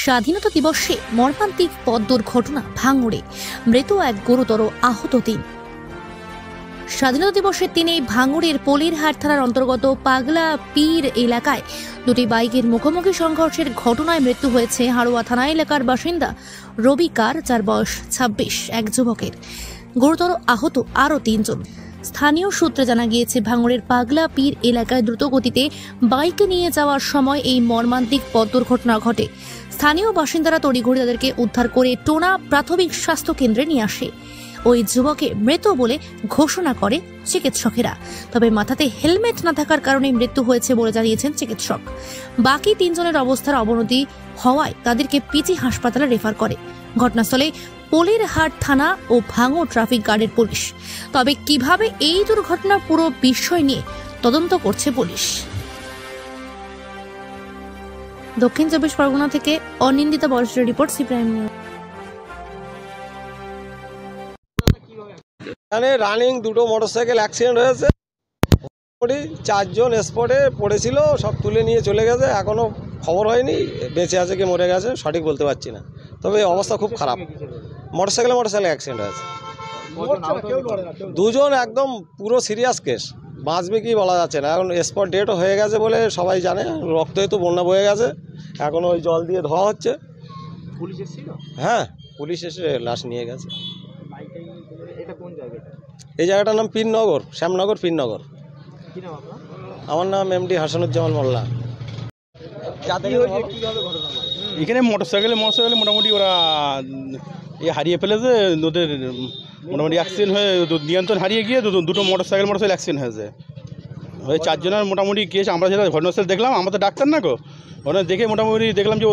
স্বাধীনতা দিবসে মর্মান্তিক পথ দুর্ঘটনা ভাঙড়ে, মৃত এক, গুরুতর আহত ৩। স্বাধীনতা দিবসের দিনে ভাঙড়ের পলিরহাট থানার অন্তর্গত পাগলা পীর এলাকায় দুটি বাইকের মুখোমুখি সংঘর্ষের ঘটনায় মৃত্যু হয়েছে হাড়োয়া থানা এলাকার বাসিন্দা রবি কার, যার বয়স ২৬, এক যুবকের। গুরুতর আহত আরও ৩ জন। স্থানীয় সূত্রে জানা গিয়েছে, ভাঙড়ের পাগলা পীর এলাকায় দ্রুতগতিতে বাইকে নিয়ে যাওয়ার সময় এই মর্মান্তিক পথ দুর্ঘটনা ঘটে। স্থানীয় বাসিন্দারা তড়িঘড়ি তাদেরকে উদ্ধার করে টোনা প্রাথমিক স্বাস্থ্য কেন্দ্রে নিয়ে আসে। ওই যুবককে মৃত বলে ঘোষণা করে চিকিৎসকেরা, তবে মাথাতে হেলমেট না থাকার কারণে মৃত্যু হয়েছে বলে জানিয়েছেন চিকিৎসক। বাকি ৩ জনের অবস্থার অবনতি হওয়ায় তাদেরকে পিজি হাসপাতালে রেফার করে ঘটনাস্থলে পলিরহাট থানা ও ভাঙড় ট্রাফিক গার্ডের পুলিশ। তবে কিভাবে এই দুর্ঘটনা পুরো বিষয় নিয়ে তদন্ত করছে পুলিশ। দক্ষিণ ২৪ পরগনা থেকে অনিন্দিতা বর্ষের রিপোর্ট, সি প্রাইম নিউজ। এখানে রানিং দুটো মোটরসাইকেল অ্যাক্সিডেন্ট হয়েছে। 4 জন স্পটে পড়েছিল, সব তুলে নিয়ে চলে গেছে। এখনও খবর হয়নি বেঁচে আছে কি মরে গেছে, সঠিক বলতে পারছি না। তবে অবস্থা খুব খারাপ। মোটরসাইকেল অ্যাক্সিডেন্ট হয়েছে। 2 জন একদম পুরো সিরিয়াস কেস, বাঁচবে কি বলা যাচ্ছে না। এখন স্পট ডেটও হয়ে গেছে বলে সবাই জানে, রক্তই তো বন্যা বয়ে গেছে। এখন ওই জল দিয়ে ধোয়া হচ্ছে। পুলিশ এসেছিল? হ্যাঁ, পুলিশ এসে লাশ নিয়ে গেছে। এটা কোন জায়গা? এই জায়গাটার নাম পীরনগর, শ্যামনগর পীরনগর। কি নাম আপনার? আমার নাম এমডি হাসানুজ্জামান মোল্লা। এখানে মোটরসাইকেলে মোটামুটি ওরা হারিয়ে ফেলেছে। ওদের মোটামুটি অ্যাক্সিডেন্ট হয়ে নিয়ন্ত্রণ হারিয়ে গিয়ে দুটো মোটরসাইকেল অ্যাক্সিডেন্ট হয়েছে। ওই 4 জনের মোটামুটি কেস। আমরা যেটা ঘটনাস্থল দেখলাম, আমরা তো ডাক্তার না গো, ওখানে দেখে মোটামুটি দেখলাম যে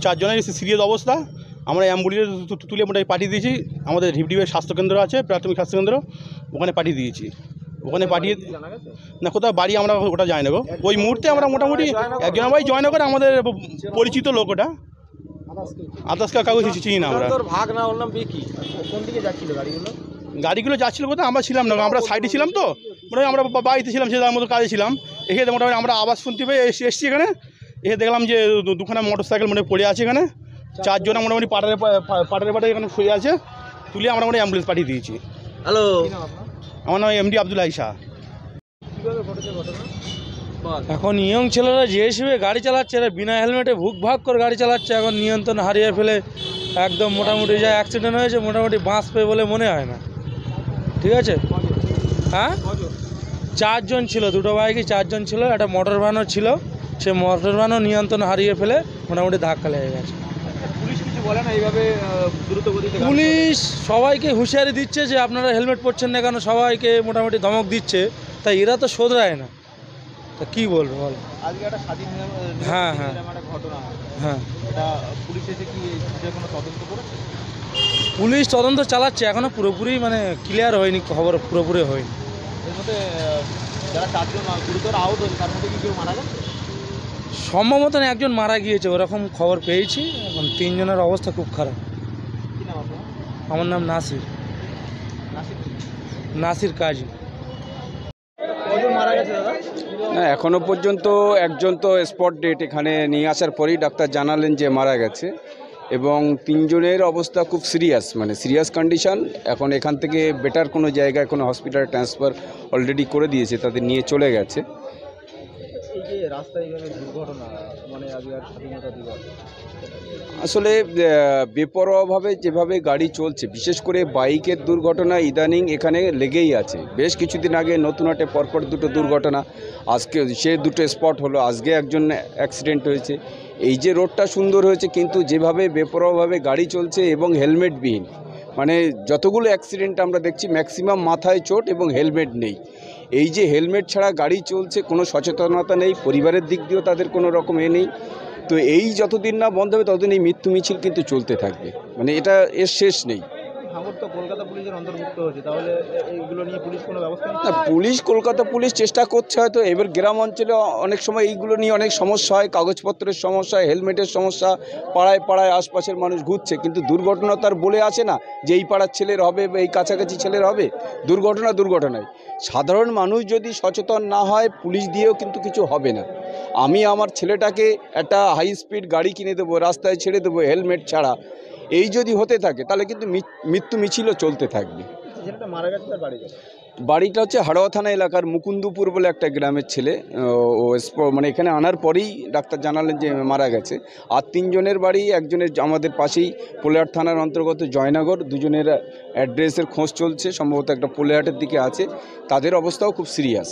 4 জনের সিরিয়াস অবস্থা। আমরা অ্যাম্বুলেন্স তুলে মোটামুটি পাঠিয়ে দিয়েছি। আমাদের ঢিপডিপের স্বাস্থ্যকেন্দ্র আছে, প্রাথমিক স্বাস্থ্যকেন্দ্র, ওখানে পাঠিয়ে দিয়েছি। ওখানে পাঠিয়ে না, কোথাও বাড়ি আমরা ওটা যাই না গো। ওই মুহূর্তে আমরা মোটামুটি একজনের বাড়ি জয়নগরে, আমাদের পরিচিত লোক, ওটা আদার্স কাগজ চিনি না আমরা। ভাগ না, ওর নাম বিকি। কোন দিকে যাচ্ছিল গাড়িগুলো যাচ্ছিল কোথাও, আমরা ছিলাম না, আমরা সাইডে ছিলাম। তো মোটামুটি আমরা বাড়িতে ছিলাম, সে তার মতো কাজে ছিলাম। এখানে মোটামুটি আমরা আওয়াজ শুনতে পেয়ে এসেছি এখানে। এসে দেখলাম যে দুখানা মোটরসাইকেল পড়ে আছে এখানে। 4 জন মোটামুটি পাটারে এখানে শুয়ে আছে। তুলে আমরা মোটামুটি অ্যাম্বুলেন্স পাঠিয়ে দিয়েছি। হ্যালো, আমার নাম এমডি আব্দুল আইসা। এখন ইয়ং ছেলেরা যে হিসেবে গাড়ি চালাচ্ছে, এরা বিনা হেলমেটে ভুক ভাগ করে গাড়ি চালাচ্ছে। এখন নিয়ন্ত্রণ হারিয়ে ফেলে একদম মোটামুটি যা অ্যাক্সিডেন্ট হয়েছে, মোটামুটি বাঁচবে বলে মনে হয় না। ঠিক আছে, হ্যাঁ, 4 জন ছিল, দুটো বাইকে 4 জন ছিল, একটা মোটর ভ্যানও ছিল। সে মোটর ভ্যানও নিয়ন্ত্রণ হারিয়ে ফেলে মোটামুটি ধাক্কা লেগে গেছে। পুলিশ কিছু বলে না এইভাবে দ্রুত গতিতে? পুলিশ সবাইকে হুঁশিয়ারি দিচ্ছে যে আপনারা হেলমেট পরছেন না কেন, সবাইকে মোটামুটি ধমক দিচ্ছে। তাই এরা তো শোধরায় না, তা কী বলবো বলো। আজকে একটা স্বাধীন হ্যাঁ, একটা ঘটনা, হ্যাঁ, এটা পুলিশ এসে কি যে কোনো তদন্ত করেছে? পুলিশ তদন্ত চালাচ্ছে, এখনো পুরোপুরি ক্লিয়ার হয়নি, খবর পুরোপুরি হয়নি। এর মধ্যে যারা 4 জন গুরুতর আহত হয়েছে, তার মধ্যে কি কেউ মারা গেছে? সম্ভবত একজন মারা গিয়েছে, ওরকম খবর পেয়েছি। এখন 3 জনের অবস্থা খুব খারাপ। কি নাম আপনার? আমার নাম নাসির কাজী। কজন মারা গেছে দাদা? না, এখনও পর্যন্ত একজন তো স্পট ডেট এখানে নিয়ে আসার পরেই ডাক্তার জানালেন যে মারা গেছে, এবং 3 জনের অবস্থা খুব সিরিয়াস কন্ডিশন। এখন এখান থেকে বেটার কোনো জায়গায়, কোনো হসপিটালে ট্রান্সফার অলরেডি করে দিয়েছে, তাদের নিয়ে চলে গেছে। এই যে রাস্তায় এইভাবে দুর্ঘটনা, আজকে আর স্বাধীনতা দিবস, আসলে বেপরোয়াভাবে যেভাবে গাড়ি চলছে, বিশেষ করে বাইকের দুর্ঘটনা ইদানিং এখানে লেগেই আছে। বেশ কিছুদিন আগে নতুনহাটে পরপর 2টো দুর্ঘটনা, আজকে সে 2টো স্পট হলো, আজকে একজন অ্যাক্সিডেন্ট হয়েছে। এই যে রোডটা সুন্দর হয়েছে, কিন্তু যেভাবে বেপরোয়াভাবে গাড়ি চলছে এবং হেলমেটবিহীন, যতগুলো অ্যাক্সিডেন্ট আমরা দেখছি ম্যাক্সিমাম মাথায় চোট এবং হেলমেট নেই। এই যে হেলমেট ছাড়া গাড়ি চলছে, কোনো সচেতনতা নেই, পরিবারের দিক দিয়েও তাদের কোনো রকম নেই। তো এই যতদিন না বন্ধ হবে ততদিন এই মৃত্যু মিছিল কিন্তু চলতে থাকবে, এটা এর শেষ নেই। ভাঙড় তো কলকাতা পুলিশের অন্তর্ভুক্ত হয়েছে, তাহলে এইগুলো নিয়ে পুলিশ কোনো ব্যবস্থা নিচ্ছে? কলকাতা পুলিশ চেষ্টা করছে হয়তো। এবার গ্রাম অঞ্চলে অনেক সময় এইগুলো নিয়ে অনেক সমস্যা হয়, কাগজপত্রের সমস্যা, হেলমেটের সমস্যা, পাড়ায় আশপাশের মানুষ ঘুরছে, কিন্তু দুর্ঘটনা তার বলে আসে না যে এই পাড়ার ছেলের হবে বা এই কাছাকাছি ছেলের হবে। দুর্ঘটনায় সাধারণ মানুষ যদি সচেতন না হয় পুলিশ দিয়েও কিন্তু কিছু হবে না। আমি আমার ছেলেটাকে একটা হাই স্পিড গাড়ি কিনে দেবো, রাস্তায় ছেড়ে দেবো হেলমেট ছাড়া, এই যদি হতে থাকে তাহলে কিন্তু মৃত্যু মিছিলও চলতে থাকবে। ছেলেটা মারা গেছে, তার বাড়ি গেছে। বাড়িটা হচ্ছে হাড়োয়া থানা এলাকার মুকুন্দপুর বলে একটা গ্রামের ছেলে। ও মানে এখানে আনার পরেই ডাক্তার জানালেন যে মারা গেছে। আর 3 জনের বাড়ি, একজনের আমাদের পাশেই পোলেহাট থানার অন্তর্গত জয়নগর, 2 জনের অ্যাড্রেসের খোঁজ চলছে, সম্ভবত একটা পোলেহাটের দিকে আছে, তাদের অবস্থাও খুব সিরিয়াস।